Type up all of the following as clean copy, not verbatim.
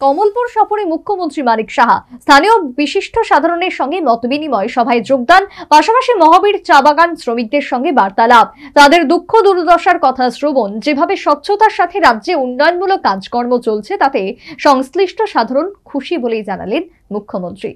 কমলপুর সফরে মুখ্যমন্ত্রী মানিক সাহা স্থানীয় বিশিষ্ট সাধারণের সঙ্গে মতবিনিময় সভায় যোগদান, পাশাপাশি মহাবীর চা বাগান শ্রমিকদের সঙ্গে বার্তালাপ, তাদের দুঃখ দুর্দশার কথা শ্রবণ। যেভাবে স্বচ্ছতার সাথে রাজ্যে উন্নয়নমূলক কাজকর্ম চলছে তাতে সংশ্লিষ্ট সাধারণ খুশি বলেই জানালেন মুখ্যমন্ত্রী।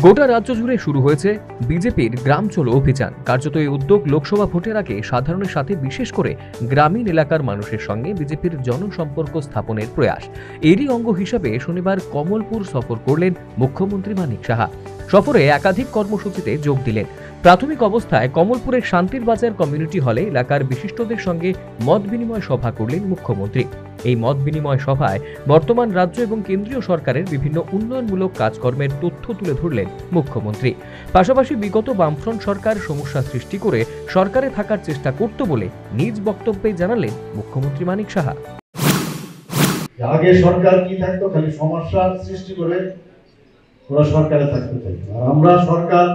গোটা রাজ্য জুড়ে শুরু হয়েছে বিজেপির গ্রাম চলো অভিযান। কার্যত এই উদ্যোগ লোকসভা ভোটের আগে সাধারণের সাথে বিশেষ করে গ্রামীণ এলাকার মানুষের সঙ্গে বিজেপির জনসম্পর্ক স্থাপনের প্রয়াস। এরই অঙ্গ হিসাবে শনিবার কমলপুর সফর করলেন মুখ্যমন্ত্রী মানিক সাহা। সফরে একাধিক কর্মসূচিতে যোগ দিলেন। প্রাথমিক অবস্থায় কমলপুরের শান্তির বাজার কমিউনিটি হলে এলাকার বিশিষ্টদের সঙ্গে মত বিনিময় সভা করলেন মুখ্যমন্ত্রী। এই মত বিনিময় সভায় বর্তমান রাজ্য এবং কেন্দ্রীয় সরকারের বিভিন্ন উন্নয়নমূলক কাজকর্মের তথ্য তুলে ধরলেন মুখ্যমন্ত্রী। পাশাপাশি বিগত বামফ্রন্ট সরকার সমস্যা সৃষ্টি করে সরকারে থাকার চেষ্টা করত বলে নিজ বক্তব্যে জানালেন মুখ্যমন্ত্রী মানিক সাহা। আগে সরকার কি থাকতো, খালি সমস্যা সৃষ্টি করে ওরা সরকারে থাকতে চাই, আর আমরা সরকার,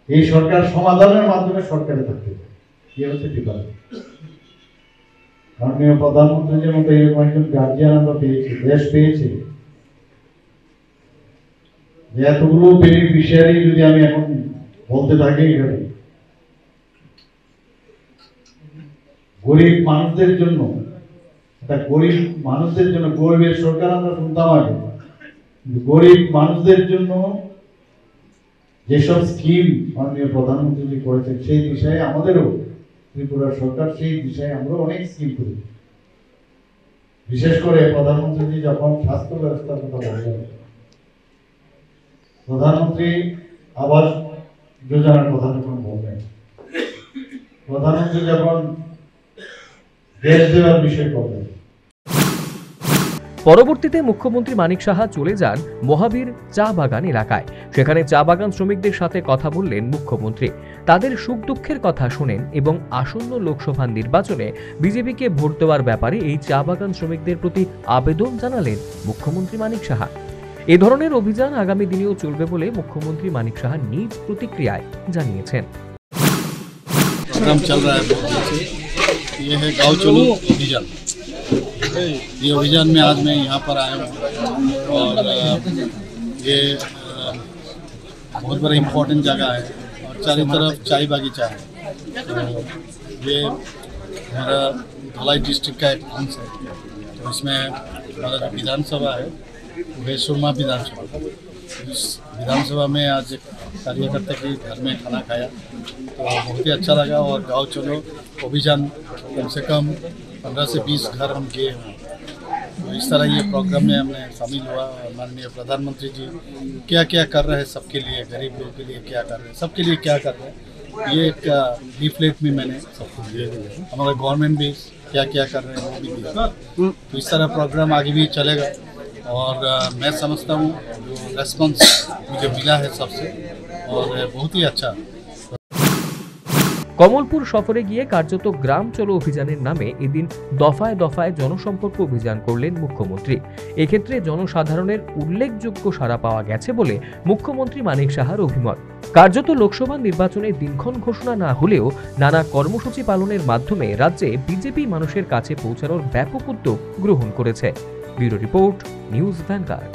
এই সরকার সমাধানের মাধ্যমে সরকারে থাকতে চাই। কি হচ্ছে ডিফারেন্স? মাননীয় প্রধানমন্ত্রীর মতো এরকম একজন গার্জিয়ান আমরা পেয়েছি, দেশ পেয়েছি। যে এতগুলো বেনিফিশিয়ারি যদি আমি এখন বলতে থাকি, এখানে গরিব মানুষদের জন্য, গরিবের সরকার আমরা শুনতাম আগে, গরিব মানুষদের জন্য যেসব স্কিম মাননীয় প্রধানমন্ত্রী করেছেন সেই বিষয়ে আমাদেরও ত্রিপুরা সরকার সেই বিষয়ে আমরা অনেক স্কিম করি। বিশেষ করে প্রধানমন্ত্রী যখন স্বাস্থ্য ব্যবস্থার কথা বললেন, প্রধানমন্ত্রী আবাস যোজনার কথা যখন বললেন, প্রধানমন্ত্রী যখন গ্যাস দেওয়ার বিষয় করলেন, পরবর্তীতে মুখ্যমন্ত্রী মানিক সাহা চলে যান মহাবীর চা বাগান এলাকায়। সেখানে চা বাগান শ্রমিকদের সাথে কথা বললেন মুখ্যমন্ত্রী। তাদের সুখ দুঃখের কথা শোনেন এবং আসন্ন লোকসভা নির্বাচনে বিজেপিকে ভোট দেওয়ার ব্যাপারে এই চা বাগান শ্রমিকদের প্রতি আবেদন জানালেন মুখ্যমন্ত্রী মানিক সাহা। এ ধরনের অভিযান আগামী দিনেও চলবে বলে মুখ্যমন্ত্রী মানিক সাহা নিজ প্রতিক্রিয়ায় জানিয়েছেন। ये अभियान में आज मैं यहाँ पर आया हूँ और ये बहुत बड़ा इम्पोर्टेंट जगह है और चारों तरफ चाय बागीचा है। तो ये हमारा धलाई डिस्ट्रिक्ट का एक अंश है। तो इसमें हमारा जो विधानसभा है वो है सुरमा विधानसभा। इस विधानसभा में आज एक कार्यकर्ता के घर में खाना खाया तो बहुत ही अच्छा लगा। और गाँव चलो अभियान कम से कम 15 से 20 घर हम किए हैं। तो इस तरह ये प्रोग्राम में हमने शामिल हुआ। माननीय प्रधानमंत्री जी क्या क्या कर रहे हैं सबके लिए, गरीब लोगों के लिए क्या कर रहे हैं, सबके लिए क्या कर रहे हैं, ये एक लीफलेट में मैंने सबको दिए। हमारे गवर्नमेंट भी क्या क्या कर रहे हैं वो भी दिया। तो इस तरह प्रोग्राम आगे भी चलेगा और मैं समझता हूँ जो रेस्पॉन्स मुझे मिला है सबसे और बहुत ही अच्छा। কমলপুর সফরে গিয়ে কার্যত গ্রাম চলো অভিযানের নামে এদিন দফায় দফায় জনসম্পর্ক অভিযান করলেন মুখ্যমন্ত্রী। এক্ষেত্রে জনসাধারণের উল্লেখযোগ্য সাড়া পাওয়া গেছে বলে মুখ্যমন্ত্রী মানিক সাহার অভিমত। কার্যত লোকসভা নির্বাচনের দিনক্ষণ ঘোষণা না হলেও নানা কর্মসূচি পালনের মাধ্যমে রাজ্যে বিজেপি মানুষের কাছে পৌঁছানোর ব্যাপক উদ্যোগ গ্রহণ করেছে। Bureau report, news vanguard.